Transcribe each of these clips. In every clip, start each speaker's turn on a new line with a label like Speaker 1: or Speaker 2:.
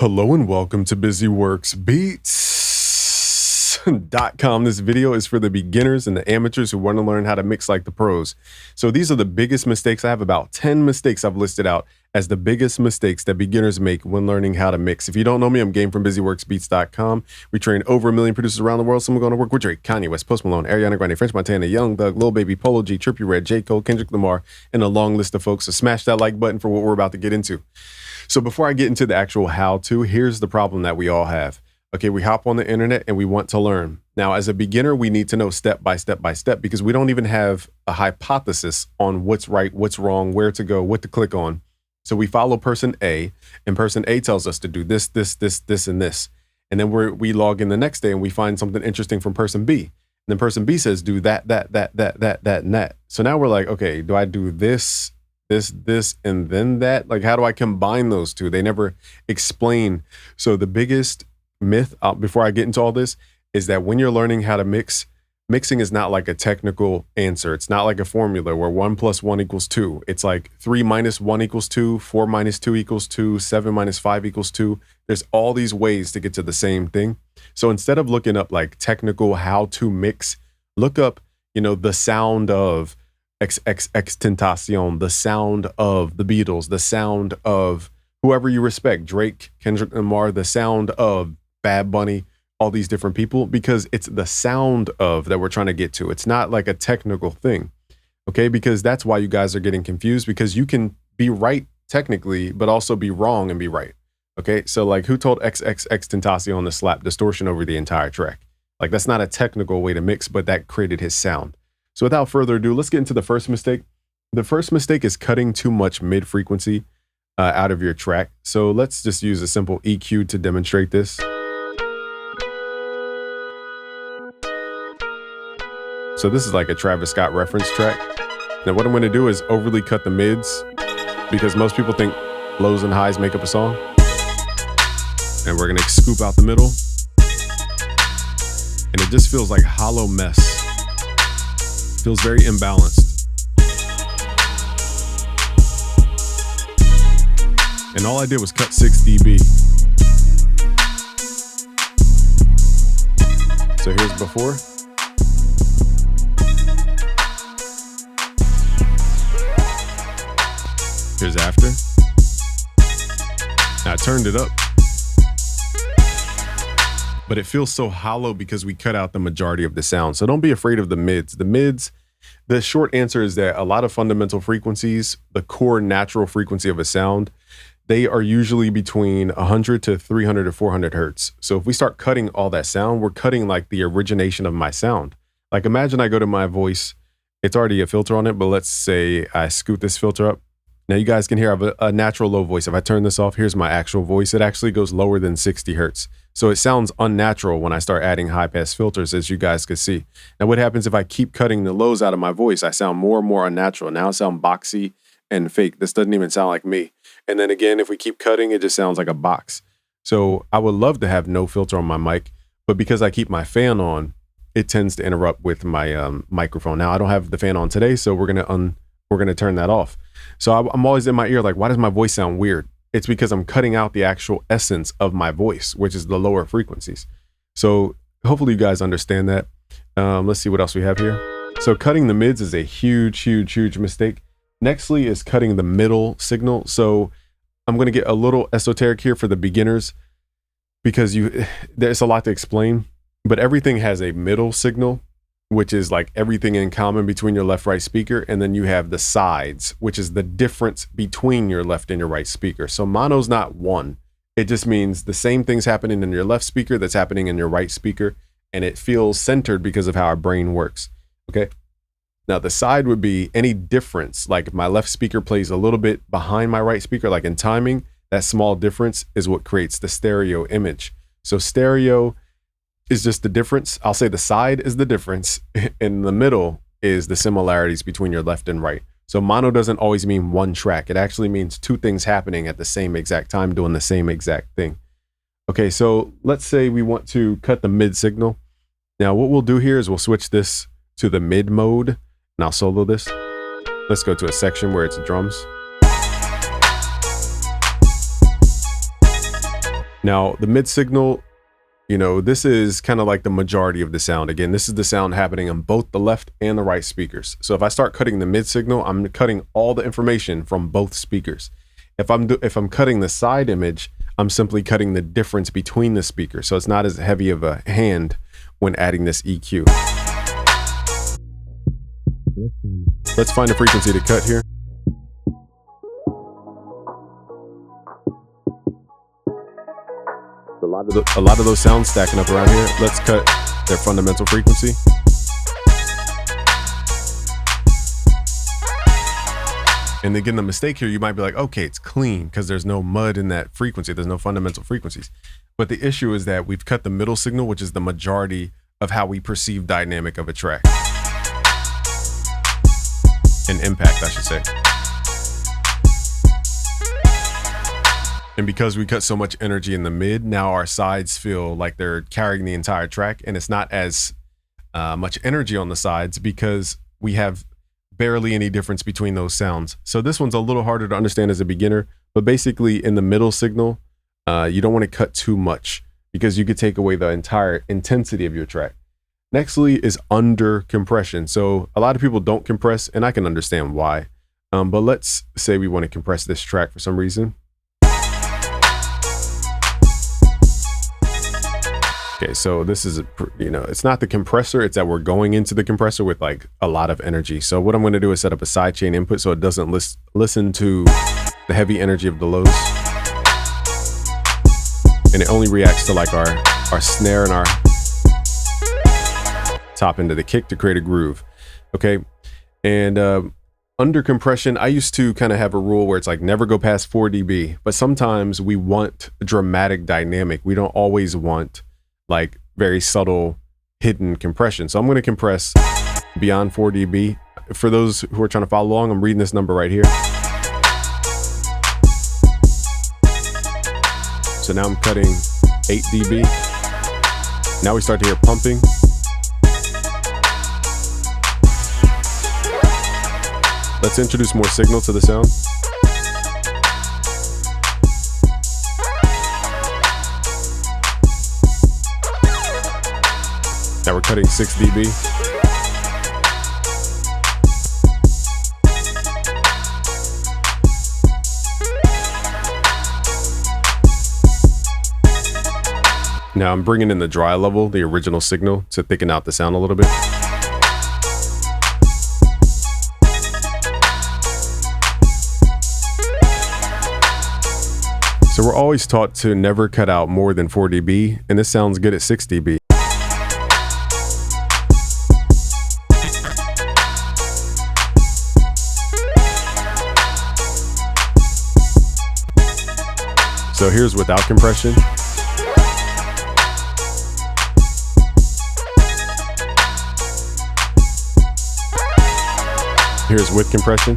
Speaker 1: Hello and welcome to busyworksbeats.com. This video is for the beginners and the amateurs who want to learn how to mix like the pros. So these are the biggest mistakes. I have about 10 mistakes I've listed out as the biggest mistakes that beginners make when learning how to mix. If you don't know me, I'm Game from busyworksbeats.com. We train over 1 million producers around the world. Some are going to work with Drake, Kanye West, Post Malone, Ariana Grande, French Montana, Young Thug, Lil Baby, Polo G, Trippie Redd, J. Cole, Kendrick Lamar, and a long list of folks. So smash that like button for what we're about to get into. So before I get into the actual how-to, here's the problem that we all have. Okay, we hop on the internet and we want to learn. Now, as a beginner, we need to know step by step by step because we don't even have a hypothesis on what's right, what's wrong, where to go, what to click on. So we follow person A, and person A tells us to do this, this, this, this, and this. And then we log in the next day and we find something interesting from person B. And then person B says, do that, and that. So now we're like, okay, do I do this, and then that? Like, how do I combine those two? They never explain. So the biggest myth, before I get into all this, is that when you're learning how to mix, mixing is not like a technical answer. It's not like a formula where 1 + 1 = 2. It's like 3 - 1 = 2, 4 - 2 = 2, 7 - 5 = 2. There's all these ways to get to the same thing. So instead of looking up like technical how to mix, look up, the sound of XXXTentacion, the sound of the Beatles, the sound of whoever you respect, Drake, Kendrick Lamar, the sound of Bad Bunny, all these different people, because it's the sound of that we're trying to get to. It's not like a technical thing, okay? Because that's why you guys are getting confused, because you can be right technically, but also be wrong and be right, okay? So like, who told XXXTentacion to slap distortion over the entire track? Like, that's not a technical way to mix, but that created his sound. So without further ado, let's get into the first mistake. The first mistake is cutting too much mid-frequency out of your track. So let's just use a simple EQ to demonstrate this. So this is like a Travis Scott reference track. Now what I'm going to do is overly cut the mids because most people think lows and highs make up a song. And we're going to scoop out the middle. And it just feels like hollow mess. Feels very imbalanced. And all I did was cut 6 dB. So here's before. Here's after. Now I turned it up. But it feels so hollow because we cut out the majority of the sound. So don't be afraid of the mids. The mids, the short answer is that a lot of fundamental frequencies, the core natural frequency of a sound, they are usually between 100 to 300 to 400 hertz. So if we start cutting all that sound, we're cutting like the origination of my sound. Like imagine I go to my voice, it's already a filter on it, but let's say I scoot this filter up. Now you guys can hear I have a natural low voice. If I turn this off, here's my actual voice. It actually goes lower than 60 hertz. So it sounds unnatural when I start adding high pass filters, as you guys can see. Now what happens if I keep cutting the lows out of my voice? I sound more and more unnatural. Now I sound boxy and fake. This doesn't even sound like me. And then again, if we keep cutting, it just sounds like a box. So I would love to have no filter on my mic, but because I keep my fan on, it tends to interrupt with my microphone. Now I don't have the fan on today, so we're gonna turn that off. So I'm always in my ear like, why does my voice sound weird? It's because I'm cutting out the actual essence of my voice, which is the lower frequencies. So hopefully you guys understand that. Let's see what else we have here. So cutting the mids is a huge mistake. Nextly is cutting the middle signal. So I'm going to get a little esoteric here for the beginners because there's a lot to explain, but everything has a middle signal, which is like everything in common between your left, right speaker. And then you have the sides, which is the difference between your left and your right speaker. So mono's not one. It just means the same thing's happening in your left speaker that's happening in your right speaker. And it feels centered because of how our brain works. Okay. Now the side would be any difference. Like if my left speaker plays a little bit behind my right speaker, like in timing, that small difference is what creates the stereo image. So stereo is just the difference. I'll say the side is the difference. In the middle is the similarities between your left and right. So mono doesn't always mean one track. It actually means two things happening at the same exact time, doing the same exact thing. Okay, so let's say we want to cut the mid signal. Now what we'll do here is we'll switch this to the mid mode and I'll solo this. Let's go to a section where it's drums. Now, the mid signal, you know, this is kind of like the majority of the sound. Again, this is the sound happening on both the left and the right speakers. So if I start cutting the mid signal, I'm cutting all the information from both speakers. If I'm cutting the side image, I'm simply cutting the difference between the speakers. So it's not as heavy of a hand when adding this EQ. Let's find a frequency to cut here. A lot of those sounds stacking up around here. Let's cut their fundamental frequency. And again, the mistake here, you might be like, okay, it's clean because there's no mud in that frequency. There's no fundamental frequencies. But the issue is that we've cut the middle signal, which is the majority of how we perceive dynamic of a track. And impact, I should say. And because we cut so much energy in the mid, now our sides feel like they're carrying the entire track, and it's not as much energy on the sides because we have barely any difference between those sounds. So this one's a little harder to understand as a beginner, but basically in the middle signal, you don't want to cut too much because you could take away the entire intensity of your track. Nextly is under compression. So a lot of people don't compress, and I can understand why. But let's say we want to compress this track for some reason. Okay, so this is, it's not the compressor, it's that we're going into the compressor with like a lot of energy. So what I'm going to do is set up a sidechain input so it doesn't listen to the heavy energy of the lows. And it only reacts to like our snare and our top into the kick to create a groove. Okay, and under compression, I used to kind of have a rule where it's like never go past 4 dB, but sometimes we want dramatic dynamic. We don't always want like very subtle hidden compression. So I'm going to compress beyond 4 dB. For those who are trying to follow along, I'm reading this number right here. So now I'm cutting 8 dB. Now we start to hear pumping. Let's introduce more signal to the sound. Now we're cutting 6 dB. Now I'm bringing in the dry level, the original signal, to thicken out the sound a little bit. So we're always taught to never cut out more than 4 dB, and this sounds good at 6 dB. So here's without compression. Here's with compression.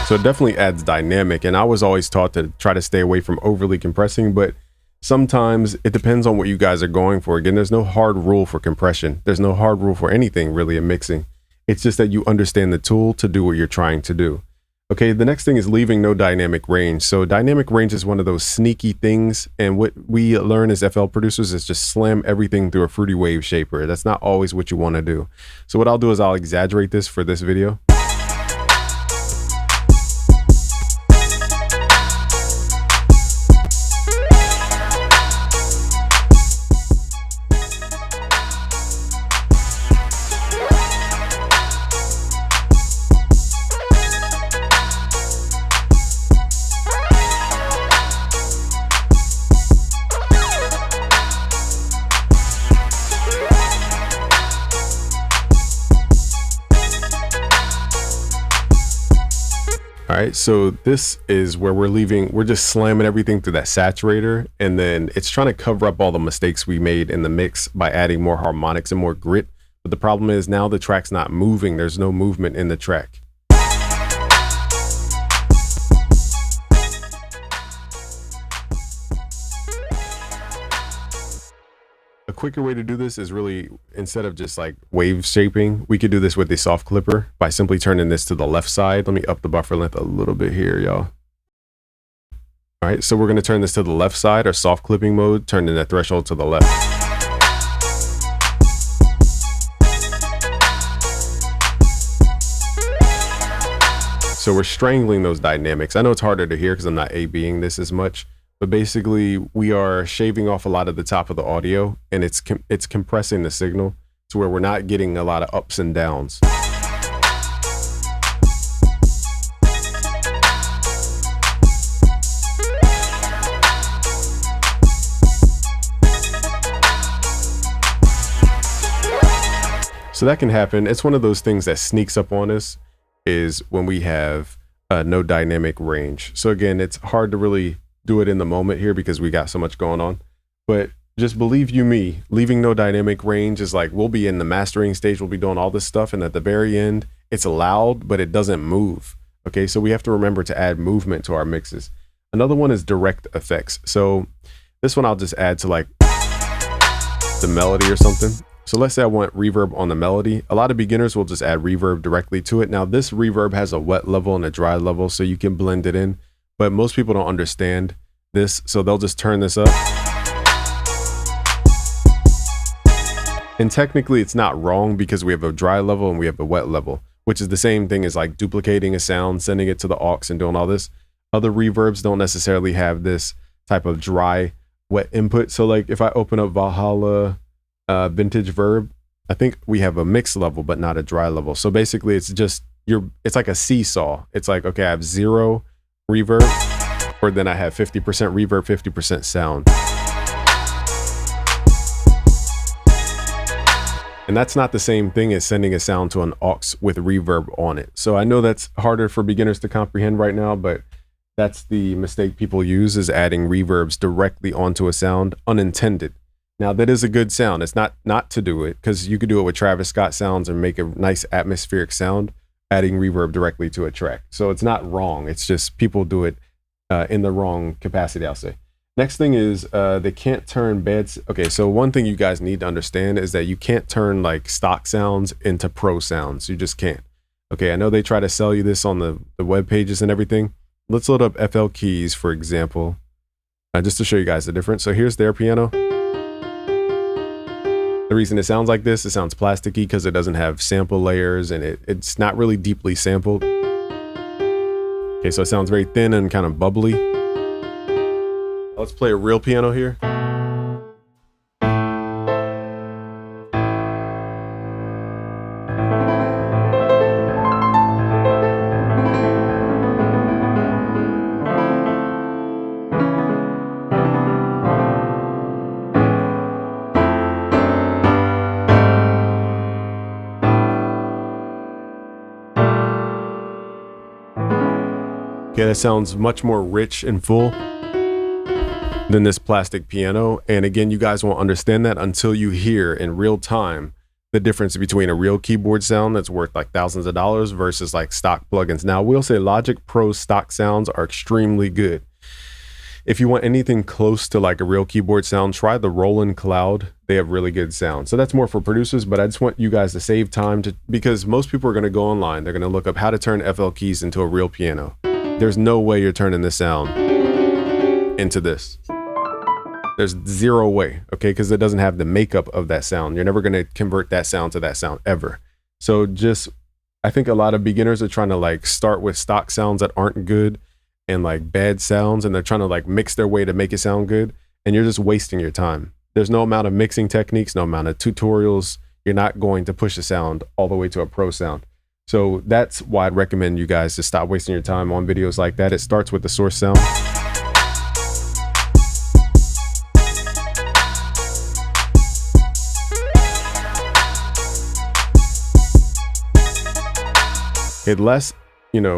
Speaker 1: So it definitely adds dynamic, and I was always taught to try to stay away from overly compressing, but sometimes it depends on what you guys are going for. Again, there's no hard rule for compression. There's no hard rule for anything really in mixing. It's just that you understand the tool to do what you're trying to do. Okay, the next thing is leaving no dynamic range. So dynamic range is one of those sneaky things, and what we learn as FL producers is just slam everything through a fruity wave shaper. That's not always what you want to do. So what I'll do is I'll exaggerate this for this video. All right, so this is where we're just slamming everything through that saturator, and then it's trying to cover up all the mistakes we made in the mix by adding more harmonics and more grit. But the problem is now the track's not moving. There's no movement in the track. A quicker way to do this is really, instead of just like wave shaping, we could do this with the soft clipper by simply turning this to the left side. Let me up the buffer length a little bit here, y'all. All right, so we're going to turn this to the left side, or soft clipping mode, turning the threshold to the left. So we're strangling those dynamics. I know it's harder to hear because I'm not A-Bing this as much, but basically we are shaving off a lot of the top of the audio, and it's compressing the signal to where we're not getting a lot of ups and downs. So that can happen. It's one of those things that sneaks up on us, is when we have no dynamic range. So again, it's hard to really do it in the moment here because we got so much going on. But just believe you me, leaving no dynamic range is like, we'll be in the mastering stage, we'll be doing all this stuff, and at the very end, it's loud, but it doesn't move. Okay, so we have to remember to add movement to our mixes. Another one is direct effects. So this one I'll just add to like the melody or something. So let's say I want reverb on the melody. A lot of beginners will just add reverb directly to it. Now this reverb has a wet level and a dry level, so you can blend it in, but most people don't understand this, so they'll just turn this up. And technically it's not wrong because we have a dry level and we have a wet level, which is the same thing as like duplicating a sound, sending it to the aux and doing all this. Other reverbs don't necessarily have this type of dry, wet input. So like if I open up Valhalla, vintage verb, I think we have a mix level but not a dry level. So basically it's just it's like a seesaw. It's like, okay, I have 0 reverb, or then I have 50% reverb, 50% sound. And that's not the same thing as sending a sound to an aux with reverb on it. So I know that's harder for beginners to comprehend right now, but that's the mistake people use, is adding reverbs directly onto a sound unintended. Now that is a good sound. It's not to do it, because you could do it with Travis Scott sounds and make a nice atmospheric sound, adding reverb directly to a track. So it's not wrong. It's just people do it in the wrong capacity, I'll say. Next thing is they can't turn bad. Okay, so one thing you guys need to understand is that you can't turn like stock sounds into pro sounds. You just can't. Okay, I know they try to sell you this on the web pages and everything. Let's load up FL Keys, for example, just to show you guys the difference. So here's their piano. The reason it sounds like this, it sounds plasticky because it doesn't have sample layers, and it's not really deeply sampled. Okay, so it sounds very thin and kind of bubbly. Let's play a real piano here. Okay, that sounds much more rich and full than this plastic piano. And again, you guys won't understand that until you hear in real time the difference between a real keyboard sound that's worth like thousands of dollars versus like stock plugins. Now, we'll say Logic Pro stock sounds are extremely good. If you want anything close to like a real keyboard sound, try the Roland Cloud. They have really good sound. So that's more for producers, but I just want you guys to save time because most people are going to go online. They're going to look up how to turn FL Keys into a real piano. There's no way you're turning this sound into this. There's zero way, okay? Because it doesn't have the makeup of that sound. You're never going to convert that sound to that sound ever. So I think a lot of beginners are trying to like start with stock sounds that aren't good and like bad sounds, and they're trying to like mix their way to make it sound good, and you're just wasting your time. There's no amount of mixing techniques, no amount of tutorials. You're not going to push a sound all the way to a pro sound. So that's why I'd recommend you guys to stop wasting your time on videos like that. It starts with the source sound.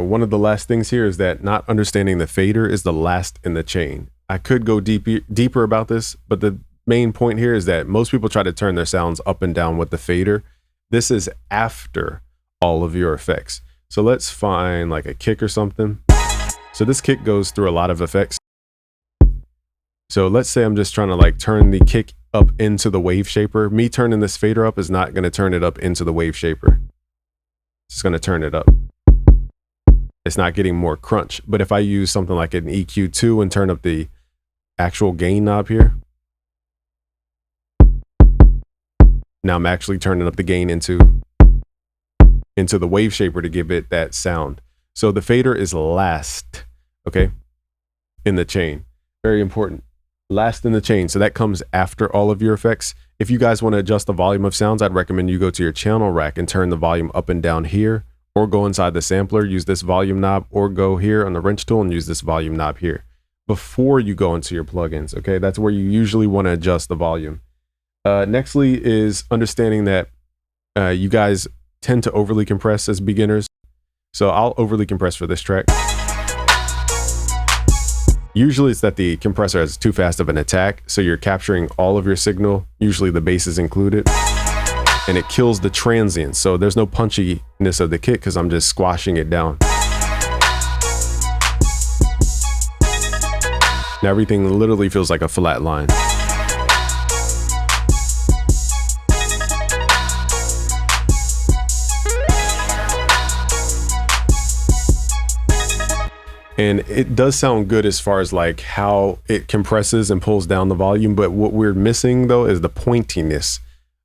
Speaker 1: One of the last things here is that not understanding the fader is the last in the chain. I could go deeper about this, but the main point here is that most people try to turn their sounds up and down with the fader. This is after all of your effects. So let's find like a kick or something. So this kick goes through a lot of effects. So let's say I'm just trying to like turn the kick up into the wave shaper. Me turning this fader up is not going to turn it up into the wave shaper. It's just going to turn it up. It's not getting more crunch. But if I use something like an EQ2 and turn up the actual gain knob here, now I'm actually turning up the gain into the wave shaper to give it that sound. So the fader is last, okay, in the chain. Very important. Last in the chain. So that comes after all of your effects. If you guys want to adjust the volume of sounds, I'd recommend you go to your channel rack and turn the volume up and down here, or go inside the sampler, use this volume knob, or go here on the wrench tool and use this volume knob here before you go into your plugins. Okay, that's where you usually want to adjust the volume. Nextly is understanding that you guys tend to overly compress as beginners. So I'll overly compress for this track. Usually it's that the compressor has too fast of an attack, so you're capturing all of your signal, usually the bass is included, and it kills the transients. So there's no punchiness of the kick because I'm just squashing it down. Now everything literally feels like a flat line. And it does sound good as far as like how it compresses and pulls down the volume, but what we're missing though is the pointiness.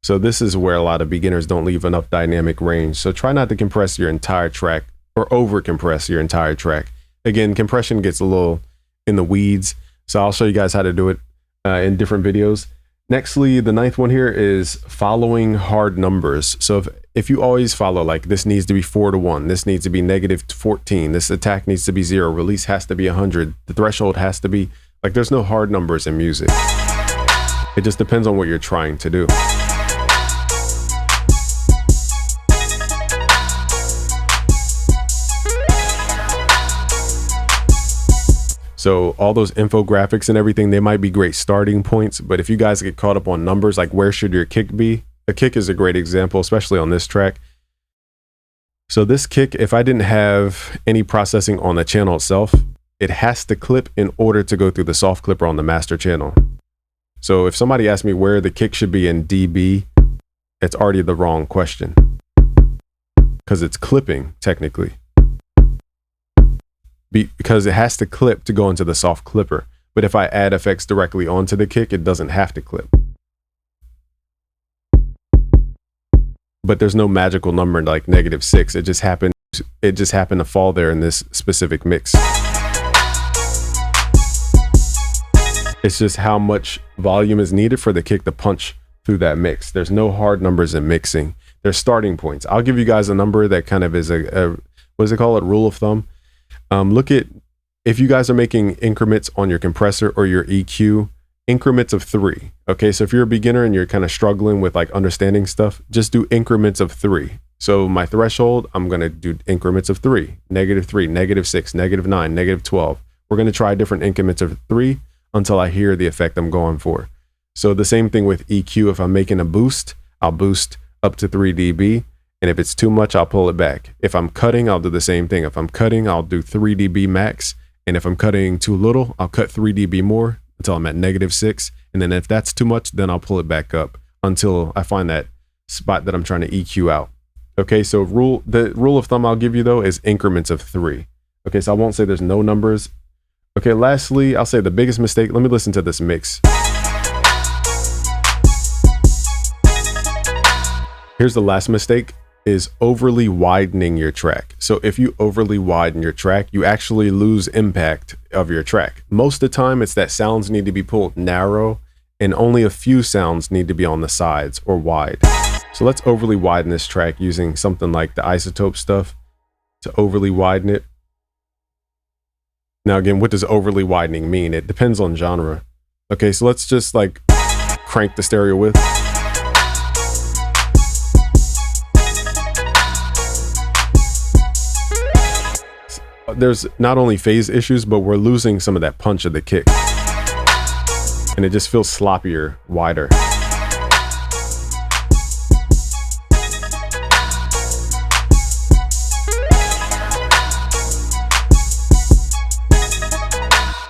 Speaker 1: So this is where a lot of beginners don't leave enough dynamic range. So try not to compress your entire track or over compress your entire track. Again, compression gets a little in the weeds. So I'll show you guys how to do it in different videos. Nextly, the ninth one here is following hard numbers. So if you always follow like this needs to be 4-1, this needs to be -14, this attack needs to be 0, release has to be 100, the threshold has to be, like there's no hard numbers in music. It just depends on what you're trying to do. So all those infographics and everything, they might be great starting points, but if you guys get caught up on numbers, like where should your kick be? A kick is a great example, especially on this track. So this kick, if I didn't have any processing on the channel itself, it has to clip in order to go through the soft clipper on the master channel. So if somebody asks me where the kick should be in dB, it's already the wrong question because it's clipping technically. Because it has to clip to go into the soft clipper. But if I add effects directly onto the kick, it doesn't have to clip. But there's no magical number like -6. It just happened to fall there in this specific mix. It's just how much volume is needed for the kick to punch through that mix. There's no hard numbers in mixing. There's starting points. I'll give you guys a number that kind of is a what does it call it? Rule of thumb. Look at, if you guys are making increments on your compressor or your EQ, increments of 3. Okay, so if you're a beginner and you're kind of struggling with like understanding stuff, just do increments of 3. So my threshold, I'm going to do increments of 3, -3, -6, -9, -12. We're going to try different increments of 3 until I hear the effect I'm going for. So the same thing with EQ. If I'm making a boost, I'll boost up to 3 dB. And if it's too much, I'll pull it back. If I'm cutting, I'll do the same thing. If I'm cutting, I'll do 3 dB max. And if I'm cutting too little, I'll cut 3 dB more until I'm at -6. And then if that's too much, then I'll pull it back up until I find that spot that I'm trying to EQ out. Okay, so the rule of thumb I'll give you though is increments of 3. Okay, so I won't say there's no numbers. Okay, lastly, I'll say the biggest mistake. Let me listen to this mix. Here's the last mistake, is overly widening your track. So if you overly widen your track, you actually lose impact of your track. Most of the time, it's that sounds need to be pulled narrow and only a few sounds need to be on the sides or wide. So let's overly widen this track using something like the isotope stuff to overly widen it. Now again, what does overly widening mean? It depends on genre. Okay, so let's just like crank the stereo width. There's not only phase issues, but we're losing some of that punch of the kick. And it just feels sloppier, wider.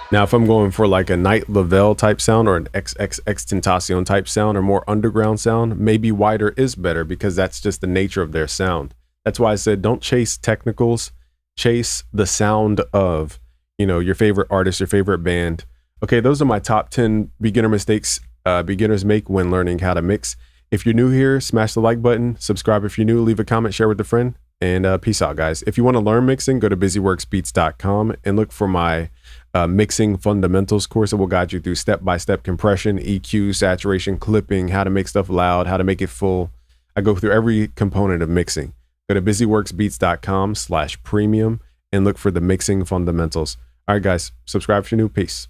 Speaker 1: Now, if I'm going for like a Night Lavelle type sound or an XXX Tentacion type sound or more underground sound, maybe wider is better because that's just the nature of their sound. That's why I said don't chase technicals, chase the sound of, your favorite artist, your favorite band. Okay, those are my top 10 beginner mistakes beginners make when learning how to mix. If you're new here, smash the like button, subscribe if you're new, leave a comment, share with a friend, and peace out, guys. If you want to learn mixing, go to busyworksbeats.com and look for my mixing fundamentals course that will guide you through step-by-step compression, EQ, saturation, clipping, how to make stuff loud, how to make it full. I go through every component of mixing. Go to busyworksbeats.com/premium and look for the mixing fundamentals. All right, guys, subscribe if you're new. Peace.